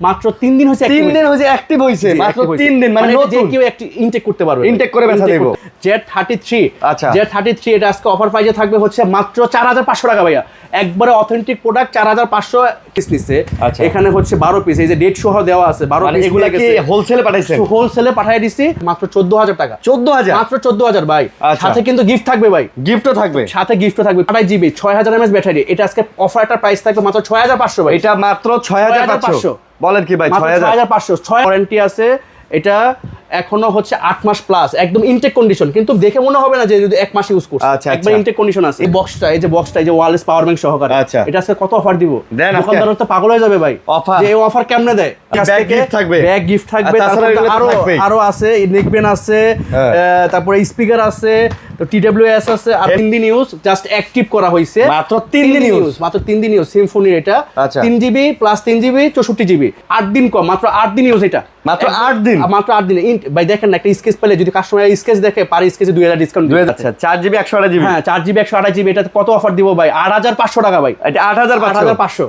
মাত্র 3 দিন হয়েছে 3 দিন হয়েছে অ্যাক্টিভ হইছে মাত্র 3 দিন মানে যে কেউ ইনটেক করতে পারবে ইনটেক করে বেচা দেব Z33 আচ্ছা Z33 এটা আজকে অফার প্রাইসে থাকবে হচ্ছে মাত্র 4500 টাকা ভাইয়া একবারে অথেন্টিক প্রোডাক্ট 4500 পিস নিচ্ছে এখানে হচ্ছে 12 পিস এই যে ডেট সহ দেওয়া আছে 12 পিস এগুলা কি হোলসেলে পাঠাইছেন হোলসেলে পাঠিয়ে দিছি মাত্র 14000 টাকা 14000 মাত্র 14000 ভাই সাথে কিন্তু গিফট থাকবে ভাই গিফটও থাকবে সাথে গিফটও থাকবে 28 জিবি 6000 এমএস ব্যাটারি এটা আজকে অফারটা প্রাইস থাকবে মাত্র 6500 ভাই এটা মাত্র 6500 বলেন কি ভাই 6500 6 ওয়ারেন্টি আছে এটা এখনো হচ্ছে 8 মাস প্লাস একদম ইনটেক কন্ডিশন কিন্তু দেখে মনে হবে না যে যদি 1 মাস ইউজ করছে একবার ইনটেক কন্ডিশন আছে এই বক্সটা এই যে ওয়্যারলেস পাওয়ার ব্যাংক সহকারে এটা আজকে কত অফার দিব দোকানদার তো পাগল হয়ে যাবে ভাই যে এই অফার কেমনে দেয় ব্যাগ গিফট থাকবে তারপর আরো আছে নেকবেন আছে তারপরে স্পিকার আছে তো TWS আছে আর 3 দিন ইউজ জাস্ট অ্যাক্টিভ করা হইছে মাত্র 3 দিন ইউজ মাত্র 3 দিন ইউজ সিম্ফনির এটা 3 জিবি প্লাস 3 জিবি 64 জিবি 8 দিন কম মাত্র 8 দিন ইউজ এটা মাত্র 8 দিন মাত্র 8 দিন ভাই দেখেন না একটা স্কেচ পেলে যদি কাস্টমার স্কেচ দেখে পার স্কেচে 2000 ডিসকাউন্ট দিবে আচ্ছা 4 জিবি 128 জিবি হ্যাঁ 4 জিবি 128 জিবি এটা কত অফার দিব ভাই 8500 টাকা ভাই এটা 8500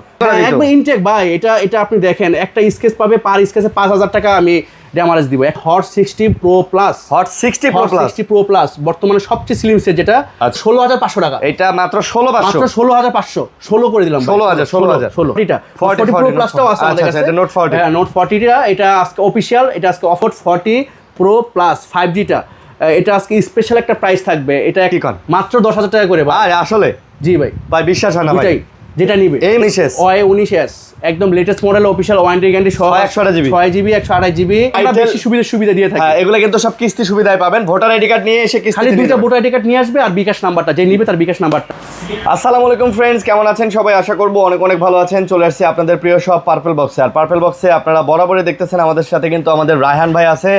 একদম ইনটেক ভাই এটা আপনি দেখেন একটা স্কেচ পাবে পার স্কেচে 5000 টাকা আমি ড্যামারেজ দিব hot 60 pro plus hot 60 pro plus বর্তমানে সবচেয়ে স্লিম সেট যেটা 16500 টাকা এটা মাত্র 16500 মাত্র 16500 16 করে দিলাম 16 এটা 40 প্রো প্লাসটাও আছে আমাদের কাছে এটা নোট 40 হ্যাঁ নোট 40 টা এটা আজকে অফিশিয়াল এটা আজকে অফার 40 প্রো প্লাস 5G টা এটা আজকে স্পেশাল একটা প্রাইস থাকবে এটা কি মাত্র 10000 টাকা করে ভাই আসলে জি ভাই বিশ্বাস হয় না ভাই যেটা নিবে এই 19s একদম latest model official warranty guarantee সহ 128 জিবি 128 জিবি আমরা বেশি সুবিধা দিয়ে থাকি হ্যাঁ এগুলা কিন্তু সব কিস্তি সুবিধায় পাবেন ভোটার আইডি কার্ড নিয়ে এসে কিস্তি খালি দুইটা ভোটার আইডি কার্ড নিয়ে আসবে আর বিকাশ নাম্বারটা যে নিবে তার বিকাশ নাম্বারটা আসসালামু আলাইকুম ফ্রেন্ডস কেমন আছেন সবাই আশা করব অনেক অনেক ভালো আছেন চলে আসছি আপনাদের প্রিয় সব পার্পল বক্সে আর পার্পল বক্সে আপনারা বরাবরই দেখতেছেন আমাদের সাথে কিন্তু আমাদের রায়হান ভাই আছে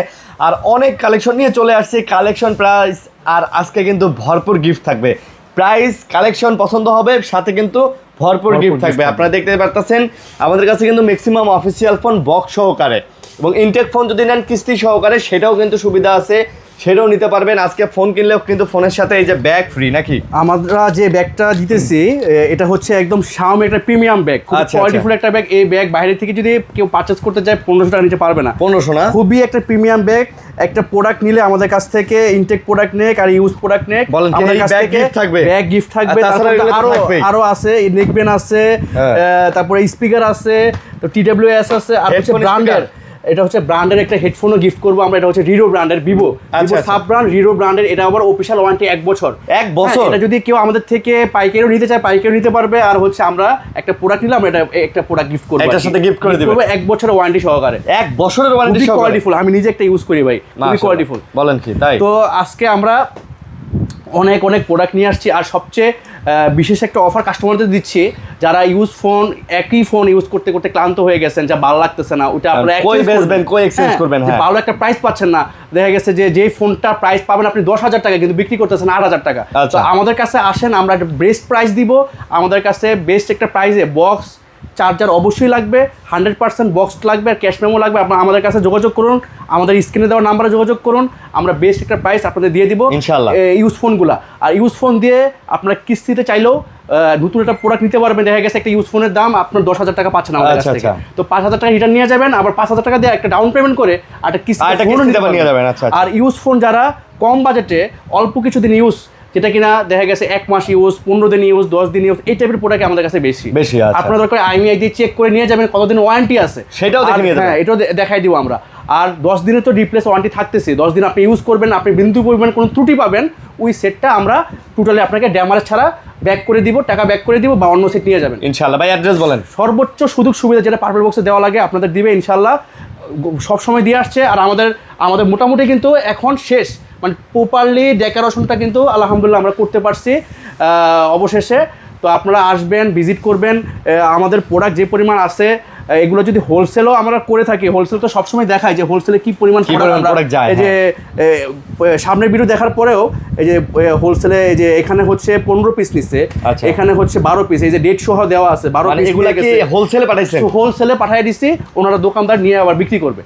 আর অনেক কালেকশন নিয়ে চলে আসছি কালেকশন প্রাইস আর আজকে কিন্তু ভরপুর গিফট থাকবে প্রাইস কালেকশন পছন্দ হবে সাথে কিন্তু ভরপুর গিফট থাকবে আপনারা দেখতে পারতেছেন আমাদের কাছে কিন্তু ম্যাক্সিমাম অফিসিয়াল ফোন বক্স সহকারে এবং ইনটেক ফোন যদি নেন কিস্তি সহকারে সেটাও কিন্তু সুবিধা আছে সেটাও নিতে পারবেন আজকে ফোন কিনলেও কিন্তু ফোনের সাথে এই যে ব্যাগ ফ্রি নাকি আমরা যে ব্যাগটা দিতেছি এটা হচ্ছে একদম Xiaomi একটা প্রিমিয়াম ব্যাগ খুব কোয়ালিটিফুল একটা ব্যাগ এই ব্যাগ বাইরে থেকে যদি কেউ পারচেজ করতে যায় 1500 টাকা নিতে পারবে না 1500 না খুবই একটা প্রিমিয়াম ব্যাগ একটা প্রোডাক্ট নিলে আমাদের কাছ থেকে ইনটেক প্রোডাক্ট নেক আর ইউজ প্রোডাক্ট নেক আমাদের কাছ থেকে ব্যাগ গিফট থাকবে আরো আছে নেকবেন আছে তারপরে স্পিকার আছে তো TWS আছে আর হচ্ছে ব্র্যান্ডের এটা হচ্ছে ব্র্যান্ডের একটা হেডফোনও গিফট করবো আমরা এটা হচ্ছে রিরো ব্র্যান্ডের ভিভো সাব ব্র্যান্ড রিরো ব্র্যান্ডের এটা আবার অফিশিয়াল ওয়ারেন্টি 1 বছর এটা যদি কেউ আমাদের থেকে পাইকারিও নিতে চায় পাইকারিও নিতে পারবে আর হচ্ছে আমরা একটা প্রোডাক্ট নিলাম এটা একটা প্রোডাক্ট গিফট করব এটার সাথে গিফট করে দেব 1 বছরের ওয়ারেন্টি সহকারে 1 বছরের ওয়ারেন্টি সহকারে কোয়ালিটিফুল আমি নিজে একটা ইউজ করি ভাই খুবই কোয়ালিটিফুল বলেন কি তাই তো আজকে আমরা অনেক প্রোডাক্ট নিয়ে আসছি আর সবচেয়ে বিশেষ একটা অফার কাস্টমারদের দিচ্ছি যারা একই ফোন ইউজ করতে করতে ক্লান্ত হয়ে গেছেন যা ভালো লাগতেছে না ওটা আপনারা এক্সচেঞ্জ করবেন ভালো একটা প্রাইস পাচ্ছেন না দেখা গেছে যে ফোনটা প্রাইস পাবেন আপনি 10000 টাকা কিন্তু বিক্রি করতেছেন 8000 টাকা তো আমাদের কাছে আসেন আমরা একটা বেস্ট প্রাইস দিব আমাদের কাছে বেস্ট একটা প্রাইসে বক্স চার্জার অবশ্যই লাগবে 100% বক্স লাগবে আর ক্যাশ মেমো লাগবে আপনারা আমাদের কাছে যোগাযোগ করুন আমাদের স্ক্রিনে দেওয়া নাম্বারে যোগাযোগ করুন আমরা বেস্ট একটা প্রাইস আপনাদের দিয়ে দিব ইনশাআল্লাহ ইউজ ফোনগুলা আর ইউজ ফোন দিয়ে আপনারা কিস্তিতে চাইলেও নতুন একটা প্রোডাক্ট নিতে পারবেন দেখা গেছে একটা ইউজ ফোনের দাম আপনার 10000 টাকা পাচ্ছেন আমাদের কাছ থেকে তো 5000 টাকা রিটার্ন নিয়ে যাবেন আবার 5000 টাকা দিয়ে একটা ডাউন পেমেন্ট করে আর একটা কিস্তিতে নিয়ে যাবেন আর ইউজ ফোন যারা কম বাজেটে অল্প কিছুদিন ইউজ যেটা কিনা দেখা গেছে 1 মাস ইউজ 15 দিন ইউজ 10 দিন ইউজ এই টাইপের প্রোডাক্ট আমাদের কাছে বেশি আপনারা দরকার IMEI দিয়ে চেক করে নিয়ে যাবেন কতদিন ওয়ারেন্টি আছে সেটাও দেখে নিয়ে যাবেন হ্যাঁ এটাও দেখাই দিব আমরা আর 10 দিনের তো রিপ্লেস ওয়ারেন্টি থাকতেছে 10 দিন আপনি ইউজ করবেন আপনি বিন্দু পরিমাণ কোনো ত্রুটি পাবেন ওই সেটটা আমরা টোটালি আপনাকে ড্যামারেজ ছাড়া ব্যাক করে দিব টাকা ব্যাক করে দিব বা অন্য সেট নিয়ে যাবেন ইনশাআল্লাহ ভাই অ্যাড্রেস বলেন সর্বোচ্চ সুযোগ সুবিধা যেটা পার্পল বক্সে দেওয়া লাগে আপনাদের দিবে ইনশাআল্লাহ সব সময় দিয়ে আসছে আর আমাদের মোটামুটি কিন্তু এখন শেষ মানে প্রপারলি ডেকোরেশনটা কিন্তু আলহামদুলিল্লাহ আমরা করতে পারছি অবশেষে তো আপনারা আসবেন ভিজিট করবেন আমাদের প্রোডাক্ট যে পরিমাণ আছে এগুলো যদি হোলসেলও আমরা করে থাকি হোলসেল তো সবসময় দেখায় যে হোলসেলে কি পরিমাণ প্রোডাক্ট যায় এই যে সামনের ভিডিও দেখার পরেও এই যে হোলসেলে এই যে এখানে হচ্ছে 15 পিস নিচ্ছে এখানে হচ্ছে 12 পিস এই যে ডেট সহ দেওয়া আছে 12 পিস এগুলো কি হোলসেলে পাঠাইছেন হোলসেলে পাঠিয়ে দিছি ওনারা দোকানদার নিয়ে আবার বিক্রি করবে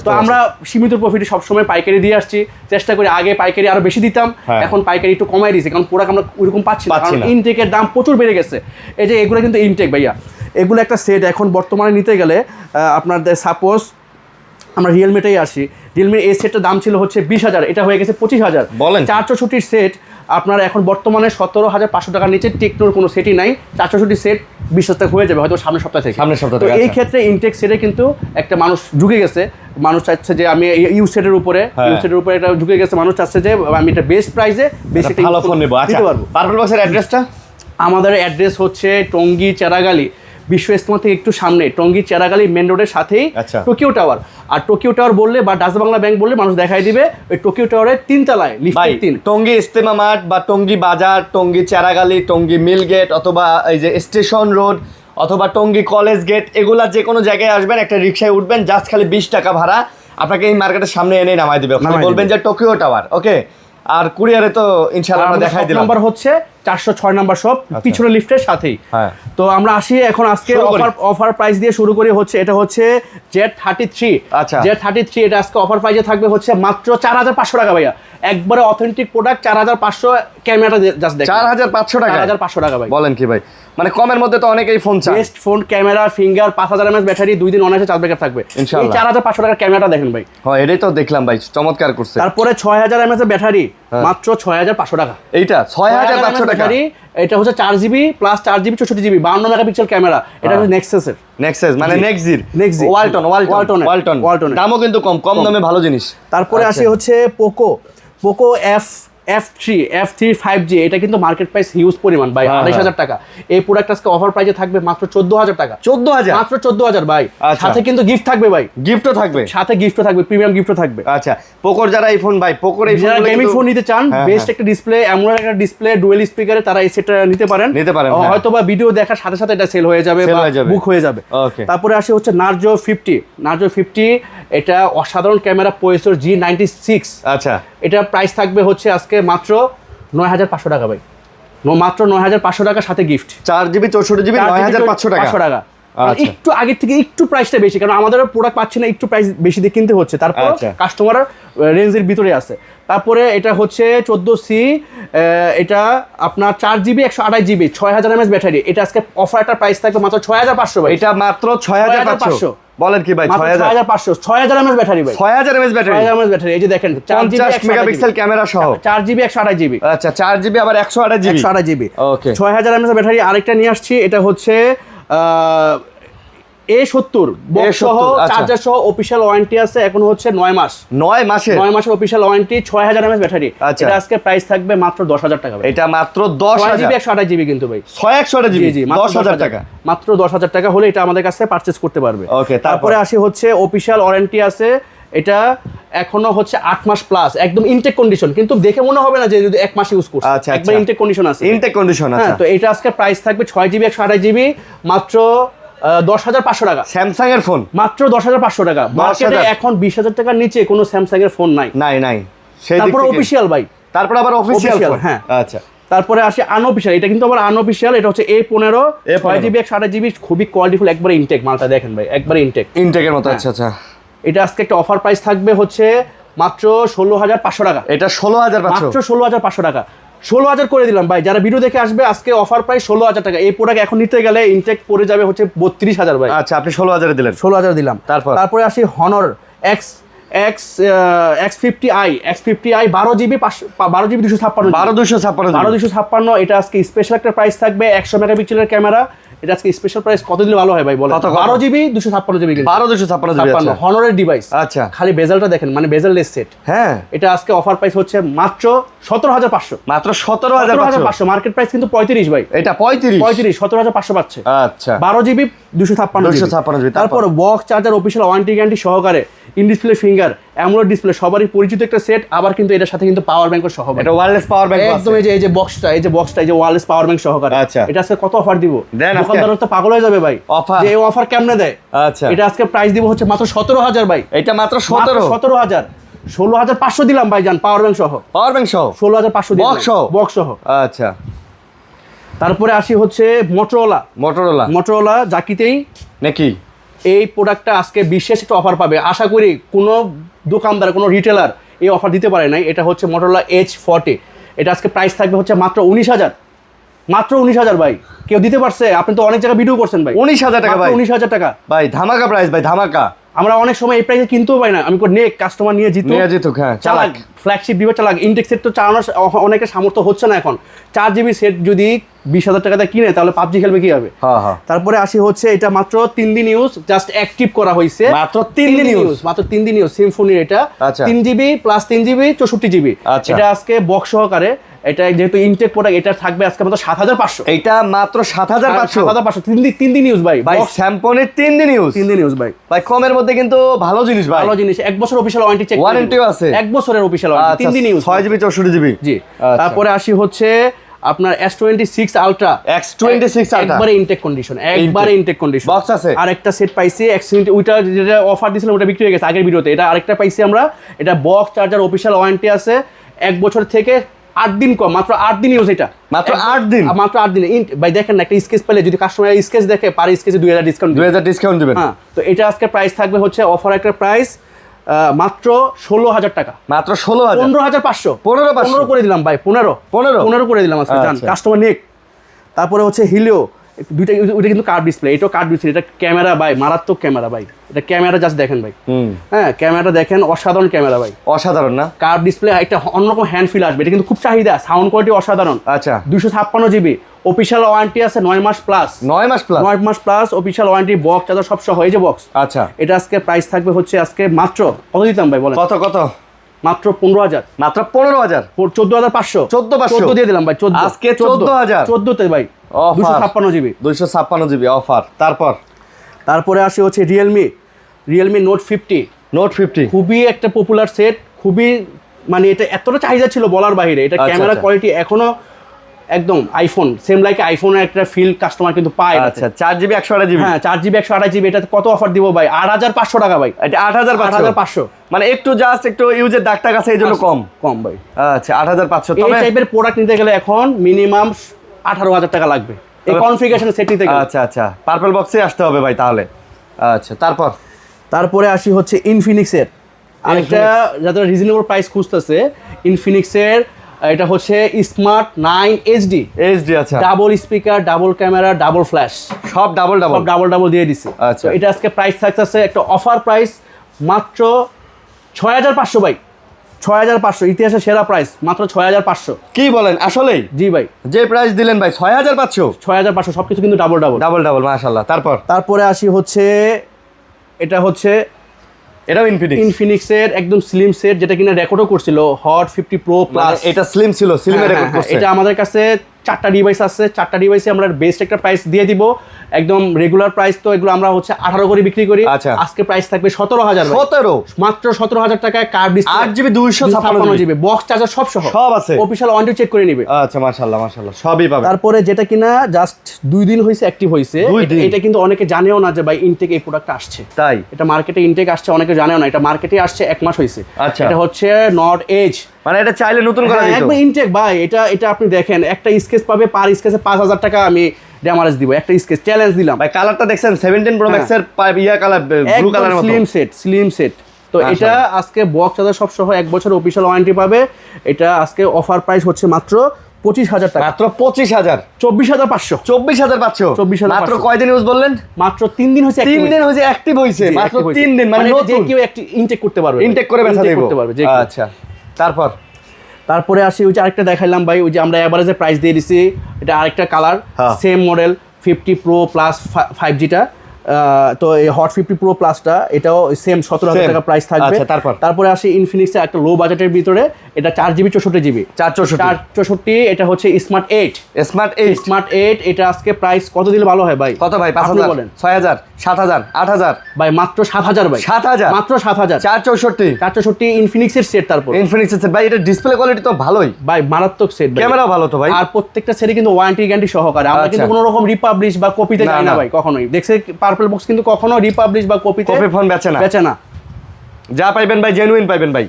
তো আমরা সীমিত প্রফিটে সবসময় পাইকারি দিয়ে আসছি চেষ্টা করি আগে পাইকারি আরো বেশি দিতাম এখন পাইকারি একটু কমাই দিয়েছি কারণ প্রোডাক্ট আমরা ওইরকম পাচ্ছি না কারণ ইনটেকের দাম প্রচুর বেড়ে গেছে এই যে এগুলো কিন্তু ইনটেক ভাইয়া এগুলো একটা সেট এখন বর্তমানে নিতে গেলে আপনাদের সাপোজ আমরা রিয়েলমিটাই আসি, রিয়েলমির এই সেটটার দাম ছিল হচ্ছে 20,000, এটা হয়ে গেছে 25,000। বলেন 464 সেট আপনার এখন বর্তমানে 17,500 টাকার নিচে টেকনোর কোনো সেটই নাই। 464 সেট 20,000 টাকা হয়ে যাবে হয়তো সামনের সপ্তাহ থেকে। তো এই ক্ষেত্রে ইনটেক সেটে কিন্তু একটা মানুষ ঝুঁকে গেছে, মানুষ চাচ্ছে যে আমি ইউ সেটের উপরে এটা ঝুঁকে গেছে, মানুষ চাচ্ছে যে আমি এটা বেস্ট প্রাইসে বেশি ভালো ফোন নেব। আচ্ছা, পার্পল বক্সের অ্যাড্রেসটা? আমাদের অ্যাড্রেস হচ্ছে টঙ্গী চেরাগালি বিশ্ব ইজতেমা থেকে একটু সামনে, টঙ্গী চেরাগালি মেন রোডের সাথেই টোকিও টাওয়ার। আর টোকিও টাওয়ার বললে বা ডাচ বাংলা ব্যাংক বললে মানুষ দেখাই দিবে ওই টোকিও টাওয়ারের 3 তলায় লিফটের 3। টঙ্গী ইজতেমা মাঠ বা টঙ্গী বাজার, টঙ্গী চেরাগালি, টঙ্গী মিল গেট অথবা এই যে স্টেশন রোড অথবা টঙ্গী কলেজ গেট, এগুলা যে কোনো জায়গায় আসবেন, একটা রিক্সায় উঠবেন, জাস্ট খালি 20 টাকা ভাড়া, আপনাকে এই মার্কেটের সামনে এনে নামাই দিবে। বলবেন যে টোকিও টাওয়ার, ওকে। আর কুরিয়ারে তো ইনশাআল্লাহ আমরা দেখাই দিলাম। নাম্বার হচ্ছে 406 নাম্বার শপ, পিছনে লিফটের সাথেই। তো আমরা আসি এখন আজকে অফার প্রাইস দিয়ে শুরু করি। হচ্ছে এটা হচ্ছে Z33। আচ্ছা, Z33 এটা আজকে অফার প্রাইসে থাকবে হচ্ছে মাত্র 4,500 টাকা ভাইয়া। একবারে অথেন্টিক প্রোডাক্ট, 4,500। ক্যামেরাটা জাস্ট দেখেন, 4,500 টাকা। 4,500 টাকা ভাই, বলেন কি ভাই, মানে কমের মধ্যে তো অনেকেই ফোন চায়। Best phone, camera, finger, 5000 mAh battery, 2 দিন অনায়াসে চার্জ ব্যাকআপ থাকবে। এই 4,500 টাকার ক্যামেরাটা দেখেন ভাই। হ্যাঁ, এটাই তো দেখলাম ভাই, চমৎকার করছে। তারপরে 6000 mAh ব্যাটারি মাত্র 6,500 টাকা। এইটা 6,500 টাকা। এটা হচ্ছে 4GB plus 4GB 64GB 52 megapixel camera. এটা হচ্ছে নেক্সাসের, মানে নেক্সজির ওয়ালটন। দামও কিন্তু কম দামে ভালো জিনিস। তারপরে আসি হচ্ছে পোকো F3 5G। এটা কিন্তু মার্কেট প্রাইস হিউজ পরিমাণ ভাই, 28,000 টাকা। এই প্রোডাক্ট আজকে অফার প্রাইসে থাকবে মাত্র 14,000 টাকা। 14,000 মাত্র 14,000 ভাই। সাথে কিন্তু গিফট থাকবে ভাই, গিফটও থাকবে, প্রিমিয়াম গিফটও থাকবে। আচ্ছা, পোকোর যারা এই ফোন ভাই, পোকোর এই যারা গেমিং ফোন নিতে চান, বেস্ট একটা ডিসপ্লে, এমন একটা ডিসপ্লে, ডুয়েল স্পিকারে, তারা এই সেটটা নিতে পারেন। হয়তো বা ভিডিও দেখার সাথে সাথে এটা সেল হয়ে যাবে বা বুক হয়ে যাবে। তারপরে আসে হচ্ছে নার্জো 50। এটা অসাধারণ ক্যামেরা, পোয়েসর G96। আচ্ছা, এটা প্রাইস থাকবে হচ্ছে আজকে মাত্র 9,500 টাকা ভাই, মাত্র 9,500 টাকা, সাথে গিফট। 4GB 64GB 9,500 টাকা। একটু আগের থেকে একটু প্রাইসটা বেশি, কারণ আমাদের প্রোডাক্ট পাচ্ছি না, একটু প্রাইস বেশি দিয়ে কিনতে হচ্ছে, তারপর কাস্টমার রেঞ্জের ভিতরে আছে। তারপরে এটা হচ্ছে 14C, এটা আপনার 4GB 128GB 6000 mAh ব্যাটারি। এটা আজকে অফার একটা প্রাইস থাকবে মাত্র 6,500 ভাই। এটা মাত্র 6,500। বলেন কি ভাই, 6,500 mAh ব্যাটারি ভাই, 6,000 mAh ব্যাটারি। এই যে দেখেন 50 মেগাপিক্সেল ক্যামেরা সহ, 4GB 128GB। আচ্ছা, 4GB আবার 128GB। ওকে, 6,000 mAh ব্যাটারি। আরেকটা নিয়ে আসছি, এটা হচ্ছে A70 বক্স সহ, চার্জার সহ, অফিশিয়াল ওয়ারেন্টি আছে এখন হচ্ছে 9 মাসের অফিশিয়াল ওয়ারেন্টি, 6,000 mAh ব্যাটারি। এটা আজকে প্রাইস থাকবে মাত্র 10,000 টাকা ভাই। এটা মাত্র 10,000। 128GB কিন্তু ভাই, 128GB 10,000 টাকা, মাত্র 10,000 টাকা হলে এটা আমাদের কাছে পারচেজ করতে পারবে। ওকে, তারপরে আসি হচ্ছে অফিশিয়াল ওয়ারেন্টি আছে, এটা এখনো হচ্ছে 8 মাস প্লাস, একদম ইনটেক কন্ডিশন, কিন্তু দেখে মনে হবে না যে যদি 1 মাস ইউজ করছে। একবার ইনটেক কন্ডিশন আছে, হ্যাঁ। তো এটা আজকে প্রাইস থাকবে 6GB 128GB মাত্র 10,500 টাকা। স্যামসাং এর ফোন মাত্র 10,500 টাকা। মার্কেটে এখন 20,000 টাকার নিচে কোনো স্যামসাং এর ফোন নাই। তারপর অফিশিয়াল ভাই, তারপর আবার অফিশিয়াল, হ্যাঁ। আচ্ছা, তারপরে আসে আনঅফিশিয়াল। এটা কিন্তু আবার আনঅফিশিয়াল, এটা হচ্ছে A15 6GB 128GB, খুবই কোয়ালিটিফুল, একবারে ইনটেক মালটা দেখেন ভাই, একবারে ইনটেকের মতো। আচ্ছা, এটা আজকে একটা অফার প্রাইস থাকবে হচ্ছে মাত্র 16,500 টাকা। এটা 16,500, মাত্র 16,500 টাকা। 16,000 করে দিলাম ভাই, যারা ভিডিও দেখে আসবে আজকে অফার প্রাইস 16,000 টাকা। এই প্রোডাক্ট এখন নিতে গেলে ইনটেক পড়ে যাবে হচ্ছে 32,000 ভাই। আচ্ছা, আপনি 16,000 দিলেন। 16,000 দিলাম। তারপরে আসি হনর X50i 12GB 256। এটা আজকে স্পেশাল একটা প্রাইস থাকবে, 100 মেগাপিক্সেলের ক্যামেরা। এটা আজকে স্পেশাল প্রাইস কত দিলে ভালো হয় ভাই বলেন? 12GB 256 হনরের device. আচ্ছা, খালি বেজেলটা দেখেন, মানে বেজেললেস সেট। হ্যাঁ, এটা আজকে অফার প্রাইস হচ্ছে মাত্র 17,500। মাত্র 17,500। মার্কেট প্রাইস কিন্তু 35 ভাই। এটা 35 17,500 পাচ্ছে। আচ্ছা, 12GB 256। তারপর box charger, official warranty guarantee সহকারে, in display finger, AMOLED display, সবারই পরিচিত একটা সেট। আবার কিন্তু এটার সাথে কিন্তু পাওয়ার ব্যাংকও সহ, এটা ওয়্যারলেস পাওয়ার ব্যাংক একদম। এই যে বক্সটা, এই যে ওয়্যারলেস পাওয়ার ব্যাংক সহকারে। আচ্ছা, এটা আজকে কত অফার দিব, দোকানদার তো পাগল হয়ে যাবে ভাই, যে এই অফার কেমনে দেয়। আচ্ছা, এটা আজকে প্রাইস দিব হচ্ছে মাত্র 17,000 ভাই। এটা মাত্র 17,000। 16,500 দিলাম ভাই, জান পাওয়ার ব্যাংক সহ 16,500 বক্স সহ। আচ্ছা, তারপরে আসি হচ্ছে মোটরোলা জাকিতেই নাকি এই প্রোডাক্টটা আজকে বিশেষ একটা অফার পাবে। আশা করি কোনো দোকানদার, কোনো রিটেলার এই অফার দিতে পারে নাই। এটা হচ্ছে মোটরোলা H40। এটা আজকে প্রাইস থাকবে হচ্ছে মাত্র 19,000। মাত্র 19,000 ভাই। কেউ দিতে পারছে? আপনি তো অনেক জায়গায় ভিডিও করছেন ভাই। 19,000 টাকা ভাই, 19,000 টাকা ভাই ধামাকা প্রাইস ভাই, ধামাকা। আমরা অনেক সময় এই প্রাইসে কিনতেও পাই না। আমি নেক কাস্টমার নিয়ে জিতুক, হ্যাঁ চালাক, ফ্ল্যাগশিপ ডিভাইস চালাক। ইনটেক সেট তো চালানোর অনেকের সামর্থ্য হচ্ছে না এখন। 4GB সেট যদি 20,000 টাকা দিয়ে কিনে তাহলে পাবজি খেলবে কিভাবে? তারপরে আসি হচ্ছে এটা মাত্র 3 দিন ইউজ, জাস্ট অ্যাক্টিভ করা হয়েছে, মাত্র 3 দিন ইউজ, মাত্র 3 দিন ইউজ। সিম্ফনির এটা 3GB প্লাস 3GB 64GB। এটা আজকে বক্স সহকারে, এটা যেহেতু ইনটেক প্রোডাক্ট, এটা থাকবে আজকে মাত্র 7,500। এটা মাত্র 7,500, 7,500 3 দিন ইউজ ভাই। ভাই স্যামসংয়ের 3 দিন ইউজ, 3 দিন ইউজ ভাই। ভাই কমের মধ্যে কিন্তু ভালো জিনিস ভাই, ভালো জিনিস। 1 বছর অফিশিয়াল ওয়ারেন্টি চেক, ওয়ারেন্টিও আছে, 1 বছরের অফিশিয়াল ওয়ারেন্টি, 3 দিন ইউজ, 6GB 64GB। জি। তারপরে আসি হচ্ছে আপনার S26 Ultra, X26 Ultra একবারে ইনটেক কন্ডিশন, একবারে ইনটেক কন্ডিশন। বক্স আছে। আর একটা সেট পাইছি এক্সচেঞ্জ, ওইটা যেটা অফার দিছিলাম ওটা বিক্রি হয়ে গেছে আগের ভিডিওতে। এটা আরেকটা পাইছি আমরা, এটা বক্স চার্জার অফিশিয়াল ওয়ারেন্টি আছে 1 বছর থেকে 8 দিন কম, মাত্র 8 দিন ইউজ। এটা মাত্র 8 দিন, মাত্র 8 দিন। ভাই দেখেন না, একটা স্কেচ পেলে যদি কাস্টমার স্কেচ দেখে পার স্কেচে 2000 ডিসকাউন্ট, 2000 ডিসকাউন্ট দিবেন। হ্যাঁ, তো এটা আজকে প্রাইস থাকবে হচ্ছে অফার একটা প্রাইস মাত্র 16,000 টাকা, মাত্র 16,000, 15,500, 15,500 করে দিলাম ভাই, 15 করে দিলাম আজকে, জান কাস্টমার নেক। তারপরে হচ্ছে হিলিও, দুইটা, ওইটা কিন্তু কার্ভ ডিসপ্লে, এটাও কার্ভ ডিসপ্লে। এটা ক্যামেরা ভাই, মারাত্মক ক্যামেরা ভাই। এটা ক্যামেরা জাস্ট দেখেন ভাই, হ্যাঁ ক্যামেরাটা দেখেন, অসাধারণ ক্যামেরা ভাই, অসাধারণ না? কার্ভ ডিসপ্লে, একটা অন্যরকম হ্যান্ড ফিল আসবে। এটা কিন্তু খুব চাহিদা, সাউন্ড কোয়ালিটি অসাধারণ। আচ্ছা, 256GB অফিশিয়াল ওয়ারেন্টি আছে 9 মাস প্লাস, 9 মাস প্লাস, 9 মাস plus official warranty, box charger সব সহ, এই যে বক্স। আচ্ছা, এটা আজকে প্রাইস থাকবে হচ্ছে আজকে মাত্র কত দিতাম ভাই বলেন? কত মাত্র 15,000, মাত্র 15,000, 14,500, 14,500 দিয়ে দিলাম ভাই। 14 আজকে 14,000, 14 ভাই, 256GB, 256GB অফার। তারপরে আসে হচ্ছে রিয়েলমি নোট 50, খুবই একটা পপুলার সেট, খুবই মানে এটা এতটা চাহিদা ছিল বলার বাইরে। এটা ক্যামেরা কোয়ালিটি এখনো একদম আইফোন, সেম লাইক আইফোনের একটা ফিল কাস্টমার কিন্তু পায়। আচ্ছা, 4GB 128GB, হ্যাঁ 4GB 128GB। এটা কত অফার দিব ভাই? 8,500 টাকা ভাই। এটা 8,500, মানে একটু জাস্ট একটু ইউজের দাগটা আছে, এই জন্য কম ভাই। আচ্ছা, 8,500। এই টাইপের প্রোডাক্ট নিতে গেলে এখন মিনিমাম 18,000 টাকা লাগবে এই কনফিগারেশন সেট নিতে গেলে। আচ্ছা, পার্পল বক্সে আসতে হবে ভাই তাহলে। আচ্ছা, তারপরে আসি হচ্ছে ইনফিনিক্সের আরেকটা, যাদের রিজনেবল প্রাইস খুঁজতেছে, ইনফিনিক্সের এটা হচ্ছে স্মার্ট 9 HD। আচ্ছা, double speaker, double camera, double flash, সব ডাবল দিয়ে দিছে। আচ্ছা, এটা আজকে প্রাইস থাকতেছে একটা অফার প্রাইস মাত্র 6,500 ভাই, 6,500, ইতিহাসের সেরা প্রাইস, মাত্র 6,500। কি বলেন আসলেই? জি ভাই, যে প্রাইস দিলেন ভাই 6,500, সবকিছু কিন্তু ডাবল, মাশাআল্লাহ। তারপরে আসি হচ্ছে এটা হচ্ছে এটাও ইনফিনিক্সের একদম স্লিম সেট, যেটা কিনা রেকর্ডও করছিল হট 50 প্রো প্লাস। এটা স্লিম ছিল, স্লিমে রেকর্ড করছে। এটা আমাদের কাছে 4টা ডিভাইস আছে, 4টা ডিভাইসে আমরা বেস্ট একটা প্রাইস দিয়ে দিব। একদম রেগুলার প্রাইস তো এগুলো আমরা হচ্ছে 18 করে বিক্রি করি। আজকে প্রাইস থাকবে 17,000, মাত্র 17,000 টাকায়। Curve display, 8GB 256GB, box charger সব সহ সব আছে, অফিশিয়াল ওয়ারেন্টি চেক করে নিবে। আচ্ছা, মাশাআল্লাহ সবই পাবে। তারপরে যেটা কিনা জাস্ট 2 দিন হইছে অ্যাক্টিভ হইছে, এটা কিন্তু অনেকে জানেও না যে ভাই ইনটেক এই প্রোডাক্টটা আসছে। তাই এটা মার্কেটে ইনটেক আসছে, অনেকে জানেও না। এটা মার্কেটে আসছে 1 মাস হইছে। আচ্ছা, এটা হচ্ছে নট এজ, মানে এটা চাইলে নতুন করা যেত, একবার ইনটেক ভাই। এটা আপনি দেখেন, একটা স্কেচ পাবে, পার স্কেচে 5,000 টাকা আমি ড্যামারেজ দিব। একটা স্কেচ চ্যালেঞ্জ দিলাম ভাই। কালারটা দেখছেন 17 প্রো ম্যাক্স এর কালার, ব্লু কালারের মতো, স্লিম সেট। তো এটা আজকে বক্স চার্জার সব সহ 1 বছর অফিশিয়াল ওয়ারেন্টি পাবে। এটা আজকে অফার প্রাইস হচ্ছে মাত্র 25,000 টাকা, মাত্র 25,000, 24,500, 24,500। মাত্র কয়দিন ইউজ বললেন? মাত্র 3 দিন হইছে, 3 দিন হইছে অ্যাক্টিভ হইছে, মাত্র 3 দিন, মানে যে কেউ ইনটেক করতে পারবে, ইনটেক করে ব্যথা করতে পারবে। আচ্ছা, তারপরে আসি ওই যে আরেকটা দেখাইলাম ভাই, ওই যে আমরা এভারেজে প্রাইস দিয়ে দিছি। এটা আরেকটা colour, same model 50 pro plus 5Gটা। তো এই হট 50 প্রো প্লাসটা এটাও সেম 17,000 টাকা প্রাইস থাকবে। তারপরে আসি ইনফিনিক্সের একটা লো বাজেটের ভিতরে, এটা 4GB 64GB, 464। এটা হচ্ছে স্মার্ট 8, এটা আজকে প্রাইস কত দিলে ভালো হয় ভাই? কত ভাই? 5,000 বলেন, 6,000, 7,000, 8,000 ভাই, মাত্র 7,000 ভাই, 7,000, মাত্র 7,000, 464 ইনফিনিক্সের সেট। তারপর ইনফিনিক্সের সেট ভাই, এটা ডিসপ্লে কোয়ালিটি তো ভালোই ভাই, মারাত্মক সেট, ক্যামেরাও ভালো তো ভাই। আর প্রত্যেকটা সেটে কিন্তু ওয়ারেন্টি গ্যারান্টি সহকারে। আমরা কিন্তু কোনো রকম রিপাবলিশ বা কপিতে যাই না ভাই, কখনোই। দেখছে পার্পল বক্স কিন্তু কখনো রিপাবলিশ বা কপি ফোন বেচে না। যা পাইবেন ভাই জেনুইন পাইবেন ভাই।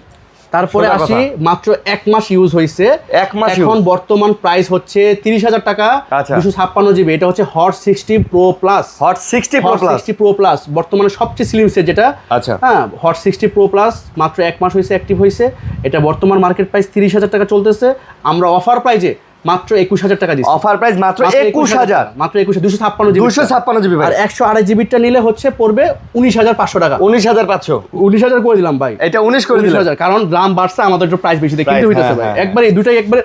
তারপরে আসি মাত্র 1 মাস ইউজ হইছে, 1 মাস এখন বর্তমান প্রাইস হচ্ছে 30,000 টাকা, 256GB। এটা হচ্ছে hot 60 pro plus, hot 60 pro plus বর্তমানে সবচেয়ে স্লিম সেট যেটা। আচ্ছা, হ্যাঁ, হট 60 প্রো প্লাস মাত্র 1 মাস হইছে অ্যাক্টিভ হইছে। এটা বর্তমান মার্কেট প্রাইস 30,000 টাকা চলতেছে। আমরা অফার প্রাইজে মাত্র 21000 টাকা দিচ্ছি। অফার প্রাইস মাত্র 21000, মাত্র 256 জিবি, 256 জিবি ভাই। আর 128 জিবিটা নিলে হচ্ছে পড়বে 19500 টাকা। 19500, 19000 করে দিলাম ভাই। এটা 19 করে দিলাম, 19000, কারণ দাম বাড়ছে আমাদের একটু প্রাইস বেশি দিয়ে কিনতে হইতেছে ভাই। একবার এই দুটাই একবার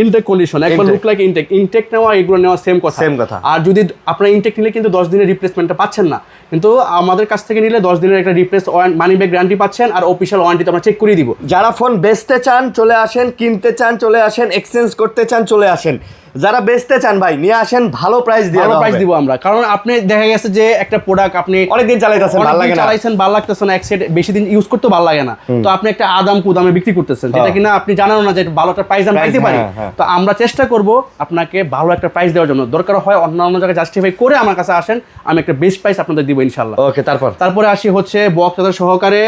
ইনটেক কন্ডিশন, একবার লুক লাইক ইনটেক নেওয়া, এগুলো নেওয়া সেম কথা। আর যদি আপনার ইনটেক নিলে কিন্তু 10 দিনের রিপ্লেসমেন্টটা পাচ্ছেন না, কিন্তু আমাদের কাছ থেকে নিলে 10 দিনের একটা রিপ্লেস মানি ব্যাক গ্যারান্টি পাচ্ছেন, আর অফিশিয়াল ওয়ারেন্টি আমরা চেক করে দিব। যারা ফোন বেচতে চান চলে আসেন, কিনতে চান চলে আসেন, এক্সচেঞ্জ করতে চান চলে আসেন। যারা বেচতে চান ভাই নিয়ে আসেন, ভালো প্রাইস দিয়ে ভালো প্রাইস দিব আমরা। কারণ আপনি দেখা গেছে যে একটা প্রোডাক্ট আপনি অনেকদিন চালাইতেছেন, ভালো লাগে না, চালাইছেন ভালো লাগতেছে না, এক সেট বেশি দিন ইউজ করতে ভালো লাগে না, তো আপনি একটা আদাম কুদামে বিক্রি করতেছেন, যেটা কিনা আপনি জানেন না যে ভালো একটা প্রাইস আমি পাইতে পারি। তো আমরা চেষ্টা করব আপনাকে ভালো একটা প্রাইস দেওয়ার জন্য। দরকার হয় অন্যান্য জায়গায় জাস্টিফাই করে আমার কাছে আসেন, আমি একটা বেস্ট প্রাইস আপনাদের দিব ইনশাআল্লাহ। ওকে, তারপরে আসি হচ্ছে বক্স চার্জার সহকারে,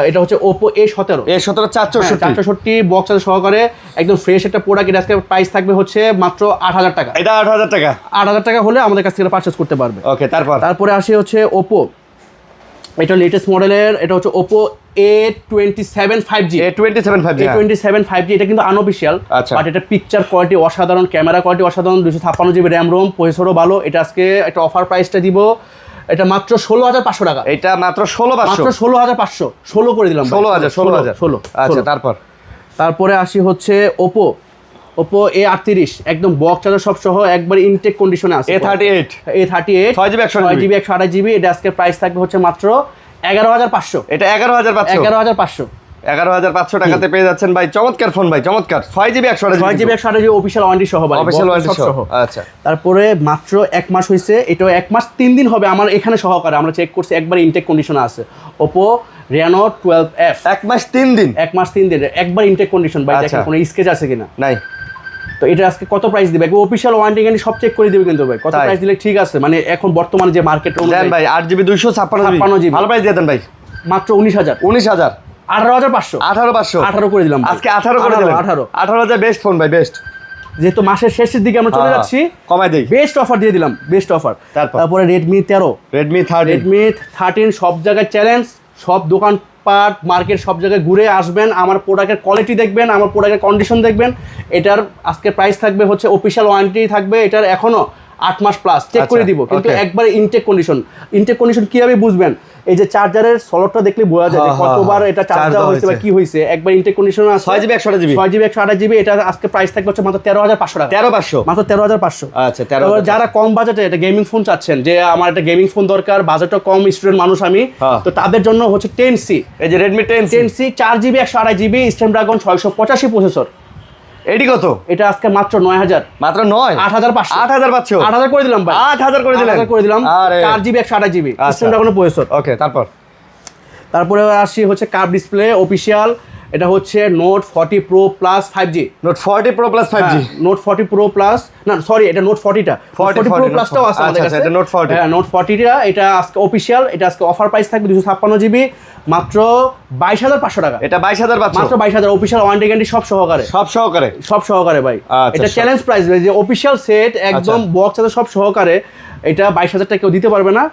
এটা হচ্ছে Oppo A17 464 বক্স চার্জার সহকারে, একদম ফ্রেশ একটা প্রোডাক্ট। এটা আজকে প্রাইস থাকবে হচ্ছে মাত্র 8000 টাকা। এটা 8000 টাকা, 8000 টাকা হলে আমাদের কাছ থেকে পারচেজ করতে পারবে। ওকে, তারপরে আসি হচ্ছে Oppo, এটা লেটেস্ট মডেলের, এটা হচ্ছে Oppo A27 5G। A27 5G এটা কিন্তু আনঅফিশিয়াল, বাট এটা পিকচার কোয়ালিটি অসাধারণ, ক্যামেরা কোয়ালিটি অসাধারণ, 256 জিবি র্যাম রোম, প্রসেসরও ভালো। এটা আজকে একটা অফার প্রাইসটা দিব, এটা মাত্র 16500 টাকা। এটা মাত্র 16500 16 করে দিলাম, 16,000। আচ্ছা, তারপরে আসি হচ্ছে Oppo A38, একদম বক্স চার্জার সব সহ, একবার ইনটেক কন্ডিশনে আছে। A38 6GB 128GB। এটা আজকে প্রাইস থাকবে হচ্ছে মাত্র 11500। এটা 11500 টাকাতে পেয়ে যাচ্ছেন ভাই। চমৎকার ফোন ভাই, চমৎকার। 6GB 128GB অফিশিয়াল ওয়ারেন্টি সহ ভাই, অফিশিয়াল ওয়ারেন্টি সহ। আচ্ছা, তারপরে মাত্র 1 মাস হইছে, এটাও 1 মাস 3 দিন হবে আমার এখানে সহকারে, আমরা চেক করছি, একবার ইনটেক কন্ডিশনে আছে। Oppo Reno 12F 1 মাস 3 দিন, 1 মাস 3 দিন একবার ইনটেক কন্ডিশন ভাই। দেখেন কোনো স্কেচ আছে কিনা, নাই। তো এটা আজকে কত প্রাইস দিবে? অফিশিয়াল ওয়ারেন্টি গ্যারান্টি সব চেক করে দিবে কিন্তু ভাই। কত প্রাইস দিলে ঠিক আছে, মানে এখন বর্তমানে যে মার্কেট অনুযায়ী ভাই 8GB 256GB ভালো প্রাইস দিয়ে দেন ভাই। মাত্র 19000 18500 18 করে দিলাম আজকে 18 করে দিলাম। 18000 বেস্ট ফোন ভাই, বেস্ট। যেহেতু মাসের শেষের দিকে আমরা চলে যাচ্ছি, কমাই দেই, বেস্ট অফার দিয়ে দিলাম, বেস্ট অফার। তারপরে Redmi 13 সব জায়গায় চ্যালেঞ্জ, সব দোকানপাট মার্কেট সব জায়গায় ঘুরে আসবেন, আমার প্রোডাক্টের কোয়ালিটি দেখবেন, আমার প্রোডাক্টের কন্ডিশন দেখবেন। এটার আজকে প্রাইস থাকবে হচ্ছে অফিশিয়াল ওয়ারেন্টি থাকবে, এটার এখনো 8 মাস প্লাস চেক করে দিব, কিন্তু একবার ইনটেক কন্ডিশন কিভাবে বুঝবেন? এই যে চার্জারের স্লটটা দেখলে বোঝা যায় যে কতবার এটা চার্জ দেওয়া হয়েছে বা কি হয়েছে। একবার ইনটেক কন্ডিশন আছে, 6GB 128GB। এটা আজকে প্রাইস থাকবে হচ্ছে মাত্র 13500 টাকা। 13500, মাত্র 13500। আচ্ছা, 13500। যারা কম বাজেটে এটা গেমিং ফোন চাচ্ছেন, যে আমার একটা গেমিং ফোন দরকার, বাজেটটা কম, স্টুডেন্ট মানুষ আমি, তো তাদের জন্য হচ্ছে 10C, এই যে Redmi 10C 4GB 128GB Snapdragon 685 processor. এডি কত? এটা আজকে মাত্র 9000, মাত্র 8500, 8000 করে দিলাম ভাই, 8000 করে দিলাম। 4GB 128GB Snapdragon processor. ওকে, তারপরে আসি হচ্ছে কার্ভ ডিসপ্লে অফিশিয়াল, এটা হচ্ছে Note 40 Pro Plus 5G। Note 40 Pro Plus 5G, Note 40 Pro Plus, না সরি, এটা Note 40টা, 40 Pro Plusটাও আছে আমাদের কাছে। এটা Note 40, হ্যাঁ Note 40টা, এটা আজকে অফিশিয়াল, এটা আজকে অফার প্রাইস থাকবে 256GB, মাত্র 22500 টাকা। এটা 22000 পাচ্ছ, মাত্র 22000, অফিশিয়াল ওয়ারেন্টি গ্যারান্টি সব সহকারে ভাই। এটা চ্যালেঞ্জ প্রাইস ভাই, যে অফিশিয়াল সেট একদম বক্স আছে সব সহকারে, এটা 22000 টাকা কেউ দিতে পারবে না।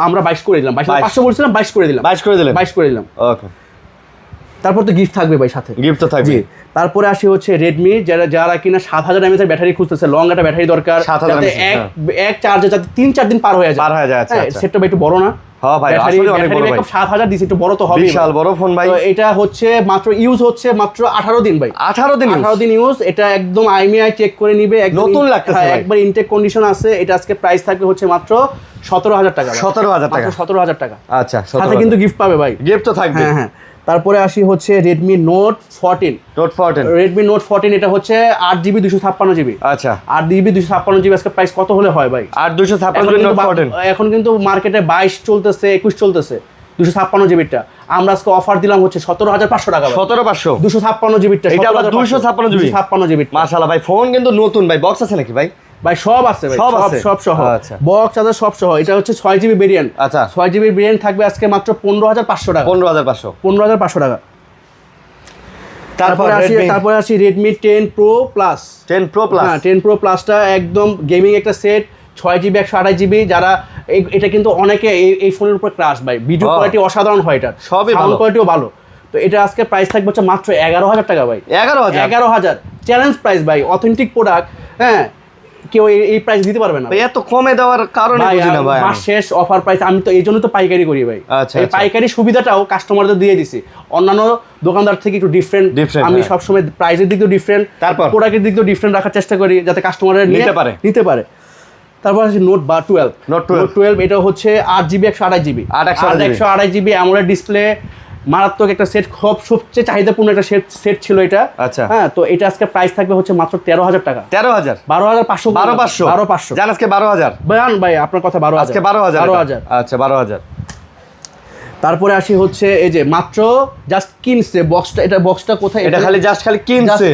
আমরা 22 করে দিলাম, 22500 বলছিলাম, 22 করে দিলাম। ওকে, তারপর তো গিফট থাকবে ভাই, সাথে গিফট তো থাকবে। তারপরে আসি হচ্ছে Redmi, যারা কিনা 7000 mAh এর ব্যাটারি খুঁজতেছে, লং একটা ব্যাটারি দরকার, যাতে এক চার্জে যাতে 3-4 দিন পার হয়ে যায়। আচ্ছা, সেটটা একটু বড় না? হ্যাঁ ভাই, আসলে অনেক বড় ভাই। 7000 দিছি, একটু বড় তো হবে, বিশাল বড় ফোন ভাই। তো এটা হচ্ছে মাত্র ইউজ হচ্ছে মাত্র 18 দিন ভাই, 18 দিন ইউজ। এটা একদম IMEI চেক করে নিবে, একদম নতুন লাগতেছে ভাই, একবার ইনটেক কন্ডিশন আছে। এটা আজকে প্রাইস থাকবে হচ্ছে মাত্র 17000 টাকা। 17000 টাকা। আচ্ছা, সাথে কিন্তু গিফট পাবে ভাই, গিফট তো থাকবে। হ্যাঁ। তারপরে আসি হচ্ছে Redmi Note 14। Redmi Note 14 এটা হচ্ছে 8GB 256GB। আচ্ছা, 8GB 256GB আজকে প্রাইস কত হলে হয় ভাই? 8 Note 14 এখন কিন্তু মার্কেটে 22 চলতেছে, 21 চলতেছে 256GBটা। আমরা আজকে অফার দিলাম হচ্ছে 17500 টাকা। 17500 256GBটা, এটা আবার 256GB। মাশাআল্লাহ ভাই, ফোন কিন্তু নতুন ভাই। বক্স আছে নাকি ভাই? ভাই সব আছে ভাই, সব সহ, বক্স আছে সব সহ। এটা হচ্ছে 6GB ভেরিয়েন্ট। আচ্ছা, 6GB ভেরিয়েন্ট থাকবে আজকে মাত্র 15500 টাকা। 15500 টাকা। তারপরে আসি Redmi 10 Pro Plus। 10 Pro Plusটা একদম গেমিং একটা সেট, 6GB 128GB। যারা এটা কিন্তু অনেকে এই ফোনের উপর ক্রাশ ভাই, ভিডিও কোয়ালিটি অসাধারণ হয়, এটা সাউন্ড কোয়ালিটিও ভালো। তো এটা আজকে প্রাইস থাকবে হচ্ছে মাত্র 11,000 টাকা ভাই। 11,000 চ্যালেঞ্জ প্রাইস ভাই, অথেন্টিক প্রোডাক্ট। হ্যাঁ, কেউ এই প্রাইস দিতে পারবে না। এত কমে দেওয়ার কারণে বুঝি না ভাই। মাস শেষ অফার প্রাইস, আমি তো এই জন্য তো পাইকারি করি ভাই। আচ্ছা, এই পাইকারি সুবিধাটাও কাস্টমারদের দিয়ে দিছি, অন্যান্য দোকানদার থেকে একটু ডিফারেন্ট। আমি সবসময় প্রাইসের দিক দিয়ে ডিফারেন্ট, তারপর প্রোডাক্টের দিক দিয়ে ডিফারেন্ট রাখার চেষ্টা করি যাতে কাস্টমাররা নিতে পারে। তারপর আছে নোট 12, এটা হচ্ছে 8GB 128GB 128GB AMOLED display, মারাত্মক একটা সেট, সবচেয়ে চাহিদাপূর্ণ একটা সেট ছিল এটা। আচ্ছা, হ্যাঁ, তো এটা আজকে প্রাইস থাকবে হচ্ছে মাত্র 13,000 টাকা। 12,500 জান আজকে 12,000 ভাই, আপনার কথা 12,000 আজকে 12,000। আচ্ছা 12,000। তারপরে আসি হচ্ছে এই যে মাত্র জাস্ট কিনছে বক্সটা, এটা বক্সটা কোথায়, এটা খালি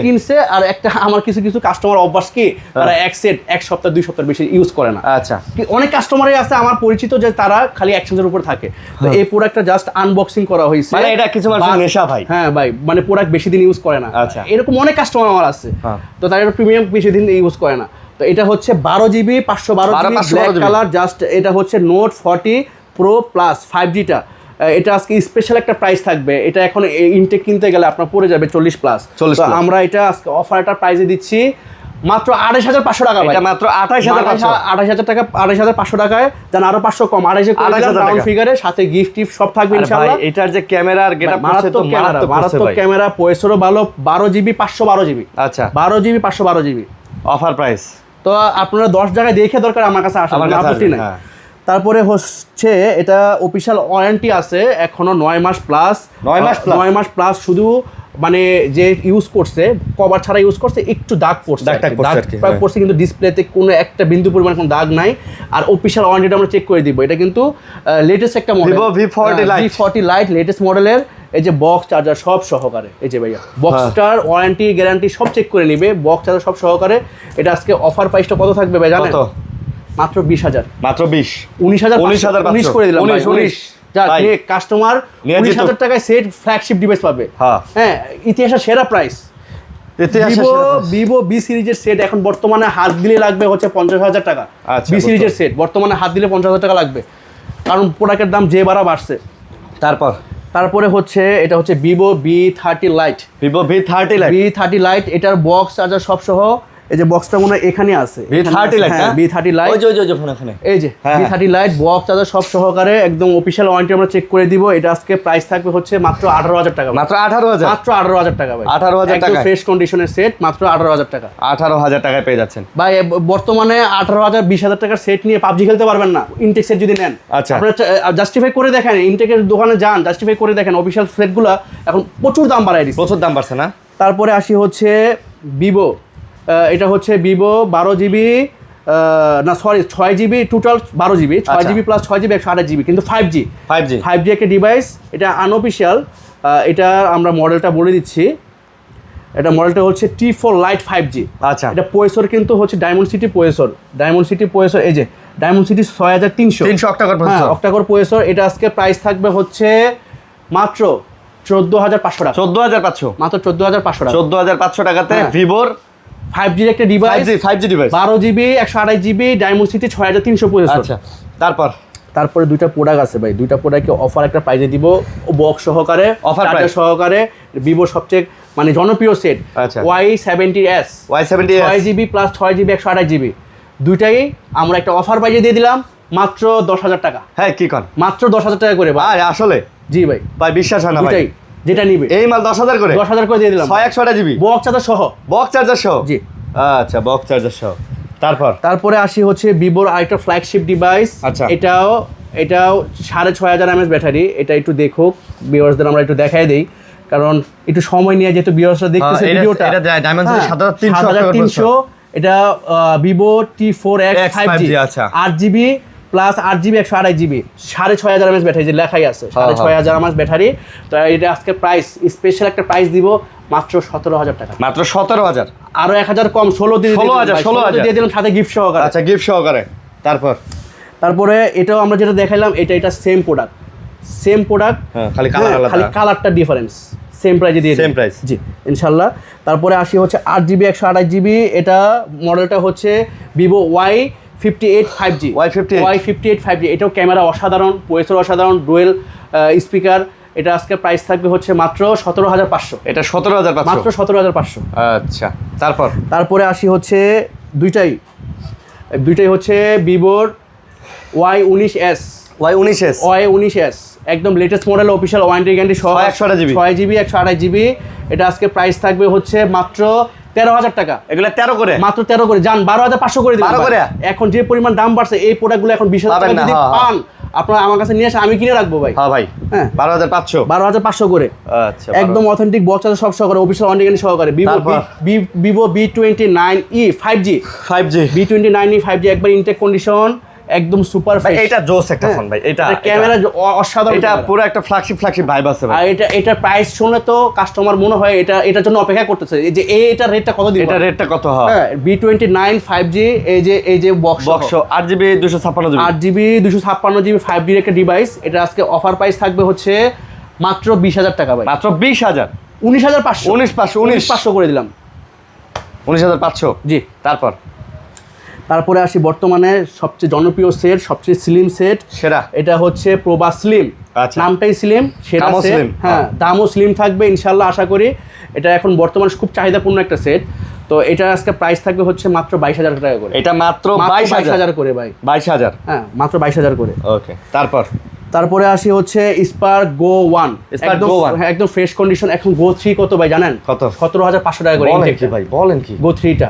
কিনছে। আর একটা আমার কিছু কাস্টমার অভ্যাস কি, তারা এক সেট 1 সপ্তাহ 2 সপ্তাহ বেশি ইউজ করে না। আচ্ছা, অনেক কাস্টমারই আছে আমার পরিচিত যে তারা খালি এক্সচেঞ্জের উপর থাকে। তো এই প্রোডাক্টটা জাস্ট আনবক্সিং করা হয়েছে। মানে এটা কিছু মানুষের নেশা ভাই। হ্যাঁ ভাই, মানে প্রোডাক্ট বেশি দিন ইউজ করে না। আচ্ছা, এরকম অনেক কাস্টমার আমার আছে। তো তারা প্রিমিয়াম বেশি দিন ইউজ করে না। তো এটা হচ্ছে 12GB 512GB black colour, just এটা হচ্ছে নোট 40 প্রো প্লাস 5Gটা। এটা আজকে স্পেশাল একটা প্রাইস থাকবে। এটা এখন ইনটেক কিনতে গেলে আপনার পড়ে যাবে 40+। তো আমরা এটা আজকে অফারটা প্রাইসে দিচ্ছি মাত্র 28,500 টাকা। এটা মাত্র 28,500 টাকা, 28,500 টাকায়। জান আরো 500 কম, 28,000 রাউন্ড ফিগারে, সাথে গিফট সব থাকবে ইনশাআল্লাহ। এটার যে ক্যামেরার গেটআপ আছে তো মারাত্মক ক্যামেরা, প্রসেসরও ভালো, 12GB 512GB। আচ্ছা, 12GB 512GB অফার প্রাইস। তো আপনারা 10 জায়গায় দেখে দরকার আমার কাছে আসেন, আপত্তি নাই। তারপরে হচ্ছে এটা অফিশিয়াল ওয়ারেন্টি আছে এখনো 9 মাস প্লাস। শুধু মানে যে ইউজ করছে, কভার ছাড়া ইউজ করছে, একটু দাগ পড়ছে, কিন্তু ডিসপ্লেতে কোনো একটা বিন্দু পরিমাণ কোনো দাগ নাই। আর অফিশিয়াল ওয়ারেন্টিটা আমরা চেক করে দিব। এটা কিন্তু লেটেস্ট একটা মডেল, V40 লাইট, লেটেস্ট মডেলের। এই যে বক্স চার্জার সব সহকারে, এই যে ভাইয়া বক্সটার ওয়ারেন্টি গ্যারান্টি সব চেক করে নিবে, বক্স চার্জার সব সহকারে। এটা আজকে অফার প্রাইসটা কত থাকবে ভাই জানেন? মাত্র 20,000। মাত্র 19 করে দিলাম। 19 কাস্টমার 19,000 টাকায় সেট ফ্ল্যাগশিপ ডিভাইস পাবে। হ্যাঁ, ইতিহাসের সেরা প্রাইস। ভিভো বি সিরিজের সেট এখন বর্তমানে হাত দিলে লাগবে হচ্ছে 50,000 টাকা। বি সিরিজের সেট বর্তমানে হাত দিলে 50,000 টাকা লাগবে, কারণ প্রোডাক্টের দাম যে বাড়ছে। তারপরে হচ্ছে এটা হচ্ছে ভিভো V30 লাইট, এটার বক্স চার্জার সব সহ। এই যে বক্সটা মনে হয় এখানে আছে, V30 লাইট, এই যে V30 লাইট বক্স চার্জার সব সহকারে, একদম অফিশিয়াল ওয়ারেন্টি আমরা চেক করে দিব। এটা আজকে প্রাইস থাকবে হচ্ছে মাত্র 18,000 টাকা। মাত্র 18,000 টাকা ভাই। 18,000 টাকা ফ্রেশ কন্ডিশনের সেট, মাত্র 18,000 টাকা। 18,000 টাকায় পেয়ে যাচ্ছেন ভাই। বর্তমানে 18,000 20,000 টাকার সেট নিয়ে পাবজি খেলতে পারবেন না, ইনটেক সেট যদি নেন। আচ্ছা, আপনারা জাস্টিফাই করে দেখেন, ইনটেকের দোকানে যান, জাস্টিফাই করে দেখেন। অফিশিয়াল সেটগুলো এখন প্রচুর দাম বাড়ায় দিচ্ছে, প্রচুর দাম বাড়ছে না। তারপরে আসি হচ্ছে ভিভো, এটা হচ্ছে ভিভো 12GB না sorry 6GB, total 12GB, 6GB plus 6GB 128GB, কিন্তু 5G একটা ডিভাইস। এটা আনঅফিশিয়াল, এটা আমরা মডেলটা বলে দিচ্ছি। এটা মডেলটা হচ্ছে T4 লাইট 5G। আচ্ছা, এটা প্রসেসর কিন্তু হচ্ছে ডায়মন্ড সিটি প্রসেসর, এই যে ডায়মন্ড সিটি 6300 অক্টাকোর প্রসেসর। এটা আজকে প্রাইস থাকবে হচ্ছে মাত্র 14,500 টাকা। 14,500 মাত্র 14,500 টাকা। 14,500 টাকাতে ভিভোর 5G একটা device, 5G device, 12GB 128GB diamond city 6300 processor. আচ্ছা, তারপরে দুইটা প্রোডাক্ট আছে ভাই, দুইটা প্রোডাক্টকে অফার একটা প্রাইজে দিব, বক্স সহকারে, চার্জার সহকারে। ভিভো সবচেয়ে মানে জনপ্রিয় set Y70s 6GB plus 6GB 128GB, দুইটাই আমরা একটা অফার প্রাইজে দিয়ে দিলাম মাত্র 10,000 টাকা। হ্যাঁ, কি কন, মাত্র 10,000 টাকা করে ভাই। আসলে জি ভাই, বিশ্বাস হয় না ভাই। যেটা নিবে এই মাল 10,000 করে দিয়ে দিলাম, 128GB বক্স চার্জার সহ। জি, আচ্ছা, বক্স চার্জার সহ। তারপরে আসি হচ্ছে ভিভোর আরেকটা ফ্ল্যাগশিপ ডিভাইস। এটাও 6,500 mAh ব্যাটারি। এটা একটু দেখুক ভিউয়ার্সদের, আমরা একটু দেখাই দেই, কারণ একটু সময় নিয়ে যেহেতু ভিউয়ার্সরা দেখতেছে ভিডিওটা। এটা ডায়মন্ড 7,300। এটা Vivo T4X 5G, 8GB plus 8GB 128GB, 6,500 mAh battery, যে লেখাই আছে 6,500 mAh ব্যাটারি। তো এটা আজকে প্রাইস স্পেশাল একটা প্রাইস দিব মাত্র 17,000 টাকা। মাত্র 17,000, আরো 1,000 কম, 16 দিয়ে দিলাম সাথে গিফট সহকারে। আচ্ছা, গিফট সহকারে। তারপরে এটাও আমরা যেটা দেখাইলাম, এটা সেম প্রোডাক্ট, খালি কালারটা ডিফারেন্স, সেম প্রাইসে দিয়ে সেম প্রাইস। জি, ইনশাআল্লাহ। তারপরে আসি হচ্ছে 8GB 128GB, এটা মডেলটা হচ্ছে ভিভো Y58 5G। এটাও ক্যামেরা অসাধারণ, প্রসেসর অসাধারণ, ডুয়েল স্পিকার, এটা আজকে প্রাইস থাকবে হচ্ছে মাত্র 17,500। এটা 17,500 মাত্র 17,500। আচ্ছা, তারপরে আসি হচ্ছে দুইটাই হচ্ছে ভিভোর Y19s। Y19s একদম latest model, official warranty guarantee সহ, 6GB 128GB। এটা আজকে প্রাইস থাকবে হচ্ছে মাত্র 13,000 টাকা। এগুলা 13 করে, মাত্র 13 করে, জান 12,500 করে দিলাম। এখন যে পরিমাণ দাম বাড়ছে এই প্রোডাক্টগুলো এখন 20,000 টাকা যদি পান আপনারা আমার কাছে নিয়ে আসে, আমি কিনে রাখবো ভাই। হ্যাঁ ভাই, 12,500 করে। আচ্ছা, একদম অথেন্টিক বক্স আছে সব সহকারে, অফিশিয়াল ওয়ারেন্টি গ্যারান্টি সহকারে। Vivo V29e 5G V29e 5G একবার ইনটেক কন্ডিশন, একদম সুপার ফ্রেশ। এটা জোস একটা ফোন ভাই, এটা ক্যামেরা অসাধারণ, এটা পুরো একটা ফ্ল্যাগশিপ ভাইব আছে ভাই। আর এটা প্রাইস শুনে তো কাস্টমার মনে হয় এটার জন্য অপেক্ষা করতেছে যে এটা রেটটা কত দিবে, এটা রেটটা কত হয়। হ্যাঁ, V29 5G এই যে box 8GB 256GB 256GB 5G এর একটা ডিভাইস। এটা আজকে অফার প্রাইস থাকবে হচ্ছে মাত্র 20,000 টাকা ভাই। মাত্র 20,000, 19,500 করে দিলাম। 19,500 জি। তারপরে আসি বর্তমানে সবচেয়ে জনপ্রিয় সেট, সবচেয়ে স্লিম সেট সেরা, এটা হচ্ছে প্রোবা স্লিম। নামটাই স্লিম, সেটা সেট। হ্যাঁ, দামও স্লিম থাকবে ইনশাল্লাহ আশা করি। এটা এখন বর্তমানে খুব চাহিদাপূর্ণ একটা সেট। তো এটা আজকে প্রাইস থাকবে হচ্ছে মাত্র 22,000 টাকা করে। এটা মাত্র 22,000 করে ভাই, 22,000। হ্যাঁ, মাত্র 22,000 করে। ওকে, তারপরে আসি হচ্ছে স্পার্ক গো 1। একদম ফ্রেশ কন্ডিশন। এখন গো 3 কত ভাই জানেন? কত? 17,500 টাকা করে। বলেন কি? গো 3টা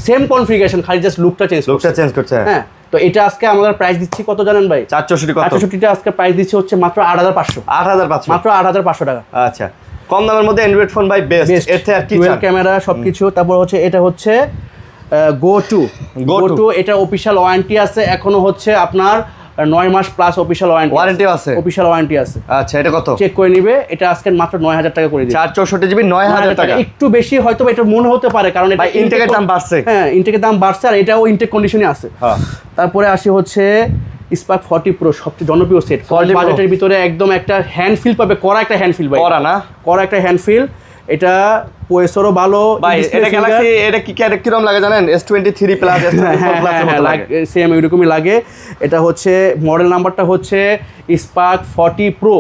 সেম কনফিগারেশন, খালি জাস্ট লুকটা চেঞ্জ করছে। হ্যাঁ, তো এটা আজকে আমরা প্রাইস দিচ্ছি কত জানেন ভাই? 464 আজকে প্রাইস দিচ্ছি হচ্ছে মাত্র 8,500। মাত্র 8,500 টাকা। আচ্ছা, কম দামের মধ্যে অ্যান্ড্রয়েড ফোন ভাই বেস্ট। এর থেকে আর কি চান? ক্যামেরা সবকিছু। তারপর হচ্ছে এটা হচ্ছে গো 2। এটা অফিশিয়াল ওয়ারেন্টি আছে এখনো হচ্ছে আপনার 9 মাস প্লাস অফিশিয়াল ওয়ারেন্টি আছে। আচ্ছা, এটা কত? চেক করে নিবে। এটা আজকে মাত্র 9,000 টাকা করে দিই। 464GB 9,000 টাকা। একটু বেশি হয়তো এটা মনে হতে পারে, কারণ এটা ইনটেকের দাম বাড়ছে। হ্যাঁ, ইনটেকের দাম বাড়ছে আর এটাও ইনটেক কন্ডিশনে আছে। তারপরে আসি হচ্ছে স্পার্ক 40 প্রো, সবচেয়ে জনপ্রিয় সেট। বাজেটের ভিতরে একদম একটা হ্যান্ড ফিল পাবে, করা একটা হ্যান্ড ফিল ভাই। করা একটা হ্যান্ড ফিল। এটা প্রসেসরও ভালো ভাই। এটা গ্যালাক্সি, এটা কি রকম লাগে জানেন? S23 প্লাস S24 প্লাস লাগে, সেম এরকমই লাগে। এটা হচ্ছে মডেল নাম্বারটা হচ্ছে spark 40 pro.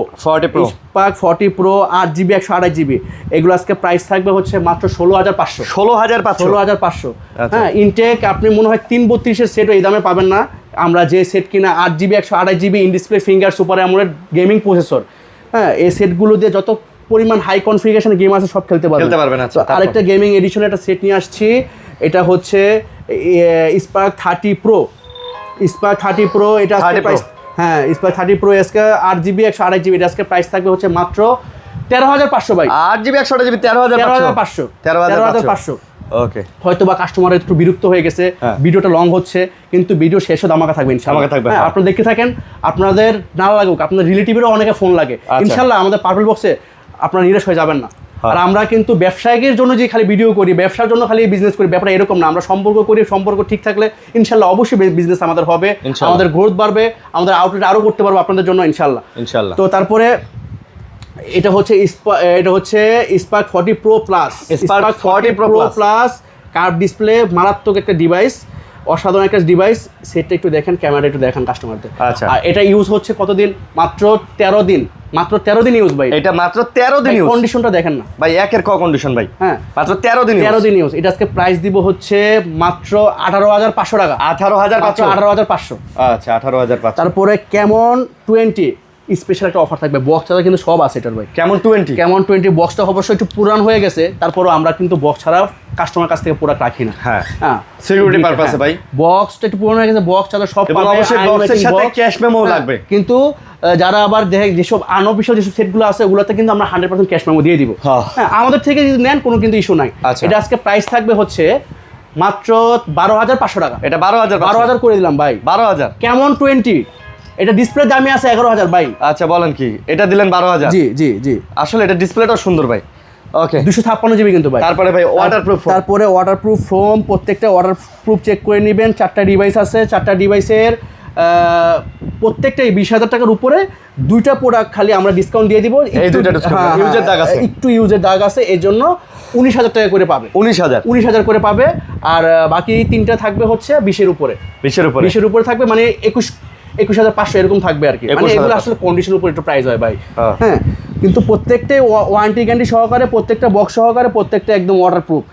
Spark 40 pro 8GB 128GB। এগুলো আজকে প্রাইস থাকবে হচ্ছে মাত্র 16,500। 16,500। হ্যাঁ, ইনটেক আপনি মনে হয় 332 সেটও এই দামে পাবেন না। আমরা যে সেট কিনা 8GB 128GB in display finger super AMOLED gaming processor, হ্যাঁ, এই সেটগুলো দিয়ে যত পরিমাণ হাই কনফিগারেশন গেম আছে সব খেলতে পারবেন। আরেকটা গেমিং এডিশনে একটা সেট নিয়ে আসছি। এটা হচ্ছে স্পার্ক 30 প্রো। এটা আজকে প্রাইস, হ্যাঁ, স্পার্ক 30 প্রো আজকে 8GB 128GB। এটা আজকে প্রাইস থাকবে হচ্ছে মাত্র 13,500 ভাই। 8GB 128GB 13,500। ওকে, হয়তো বা কাস্টমার একটু বিরক্ত হয়ে গেছে, ভিডিওটা লং হচ্ছে, কিন্তু ভিডিও শেষে ধামাকা থাকবে ইনশাআল্লাহ। হ্যাঁ, আপনারা দেখতে থাকেন। আপনাদের না লাগুক, আপনাদের রিলেটিভেরও অনেকে ফোন লাগে, ইনশাআল্লাহ আমাদের পার্পল বক্সে আপনারা নিরাশ হয়ে যাবেন না। আর আমরা কিন্তু ব্যবসায়িকের জন্য যে খালি ভিডিও করি, ব্যবসার জন্য খালি বিজনেস করি, ব্যাপারটা এরকম না। আমরা সম্পর্ক করি, সম্পর্ক ঠিক থাকলে ইনশাআল্লাহ অবশ্যই বিজনেস আমাদের হবে, আমাদের গ্রোথ বাড়বে, আমাদের আউটলেট আরও করতে পারবো আপনাদের জন্য ইনশাআল্লাহ। তো তারপরে এটা হচ্ছে spark 40 pro plus. Spark 40 pro plus curve display, মারাত্মক একটা ডিভাইস, অসাধারণ একটা ডিভাইস। সেটটা একটু দেখেন, ক্যামেরা একটু দেখেন কাস্টমারদের। আর এটা ইউজ হচ্ছে কতদিন? মাত্র 13 দিন। মাত্র 13 দিন ইউজ ভাই। এটা মাত্র 13 দিন ইউজ। কন্ডিশনটা দেখেন না ভাই, একের ক কন্ডিশন ভাই। হ্যাঁ, মাত্র 13 দিন ইউজ। এটা আজকে প্রাইস দিব হচ্ছে মাত্র 18,500 টাকা। 18,500। আচ্ছা, 18,500। তারপরে কেমন 20 স্পেশাল একটা অফার থাকবে। বক্স ছাড়া কিন্তু সব আছে এটার ভাই। কেমন 20 বক্সটা অবশ্যই একটু পুরান হয়ে গেছে, তারপরও আমরা কিন্তু বক্স ছাড়া কাস্টমার কাছ থেকে প্রোডাক্ট রাখি না। হ্যাঁ, সিকিউরিটি পারপাসে ভাই। বক্সটা একটু পুরান হয়ে গেছে, বক্স ছাড়া সব পাবে। অবশ্যই বক্সের সাথে ক্যাশ মেমো লাগবে। কিন্তু যারা আবার দেখে যেসব আনঅফিশিয়াল যেসব সেটগুলো আছে ওগুলোতে কিন্তু আমরা 100% ক্যাশ মেমো দিয়ে দিব। হ্যাঁ, আমাদের থেকে যদি নেন কোনো কিন্তু ইস্যু নাই। এটা আজকে প্রাইস থাকবে হচ্ছে মাত্র 12,500 টাকা। এটা 12,000 করে দিলাম ভাই। 12,000 কেমন 20। এটা ডিসপ্লে দামই আছে 11,000 ভাই। আচ্ছা, বলেন কি? এটা দিলেন 12,000? জি। আসলে এটা ডিসপ্লেটাও সুন্দর ভাই। ওকে, 256GB কিন্তু ভাই। তারপরে ভাই ওয়াটারপ্রুফ ফোম, প্রত্যেকটা ওয়াটারপ্রুফ চেক করে নেবেন। 4টা ডিভাইস আছে, 4টা ডিভাইসের প্রত্যেকটাই 20,000 টাকার উপরে। 2টা প্রোডাক্ট খালি আমরা ডিসকাউন্ট দিয়ে দিব। একটু ইউজের দাগ আছে, এই জন্য 19,000 টাকা করে পাবে। 19,000 করে পাবে। আর বাকি 3টা থাকবে হচ্ছে 20-এর উপরে থাকবে, মানে 21,500 এরকম থাকবে আর কি। মানে এগুলো আসলে কন্ডিশনের উপর একটু প্রাইস হয় ভাই। হ্যাঁ, কিন্তু প্রত্যেকটাই ওয়ারেন্টি গ্যারান্টি সহকারে, প্রত্যেকটা বক্স সহকারে, প্রত্যেকটা একদম ওয়াটারপ্রুফ।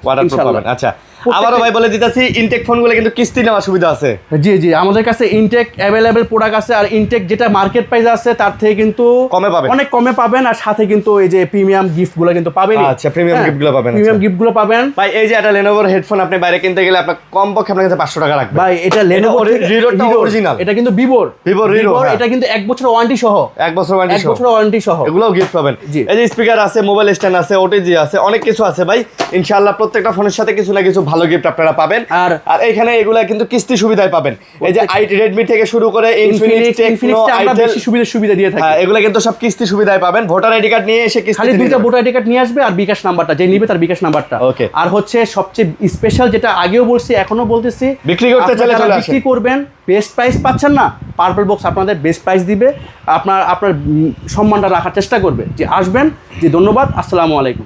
আচ্ছা, আবারও ভাই বলে দিতেছি, ইনটেক ফোনগুলো কিন্তু কিস্তি নেওয়ার সুবিধা আছে। জি জি, আমাদের কাছে ইনটেক অ্যাভেলেবেল প্রোডাক্ট আছে, আর ইনটেক যেটা মার্কেট প্রাইস আছে তার থেকে কিন্তু কমে পাবেন, অনেক কমে পাবেন, আর সাথে কিন্তু এই যে প্রিমিয়াম গিফটগুলো কিন্তু পাবেন। আচ্ছা, প্রিমিয়াম গিফটগুলো পাবেন, প্রিমিয়াম গিফটগুলো পাবেন ভাই। এই যে একটা লেনোভোর হেডফোন আপনি বাইরে কিনতে গেলে আপনার কমপক্ষে আপনার কাছে 500 টাকা লাগবে ভাই। এটা লেনোভো রিডোটা অরিজিনাল, এটা কিন্তু ভিভোর রিডো, এটা কিন্তু 1 বছর ওয়ারেন্টি সহ, 1 বছর ওয়ারেন্টি সহ এগুলোও গিফট পাবেন। এই যে স্পিকার আছে, মোবাইল স্ট্যান্ড আছে, ওটিজি আছে, অনেক কিছু আছে ভাই। ইনশাআল্লাহ প্রত্যেকটা ফোনের সাথে কিছু না কিছু ভালো গিফট আপনারা পাবেন। আর এখানে এগুলা কিন্তু কিস্তি সুবিধায় পাবেন। এই যে রেডমি থেকে শুরু করে ইনফিনিক্স, টেকনো, আমরা বেশি সুবিধা দিয়ে থাকি। হ্যাঁ, এগুলা কিন্তু সব কিস্তি সুবিধায় পাবেন। ভোটার আইডি কার্ড নিয়ে এসে কিস্তি, খালি দুইটা ভোটার আইডি কার্ড নিয়ে আসবে আর বিকাশ নাম্বারটা, যে নিবে তার বিকাশ নাম্বারটা। ওকে। আর হচ্ছে সবচেয়ে স্পেশাল যেটা আগেও বলছি এখনো বলতেছি, বিক্রি করতে চাইলে চলে আসেন। বিক্রি করবেন, বেস্ট প্রাইস পাচ্ছেন না, পার্পল বক্স আপনাদের বেস্ট প্রাইস দিবে, আপনার সম্মানটা রাখার চেষ্টা করবে। যে আসবেন, যে ধন্যবাদ, আসসালামু আলাইকুম।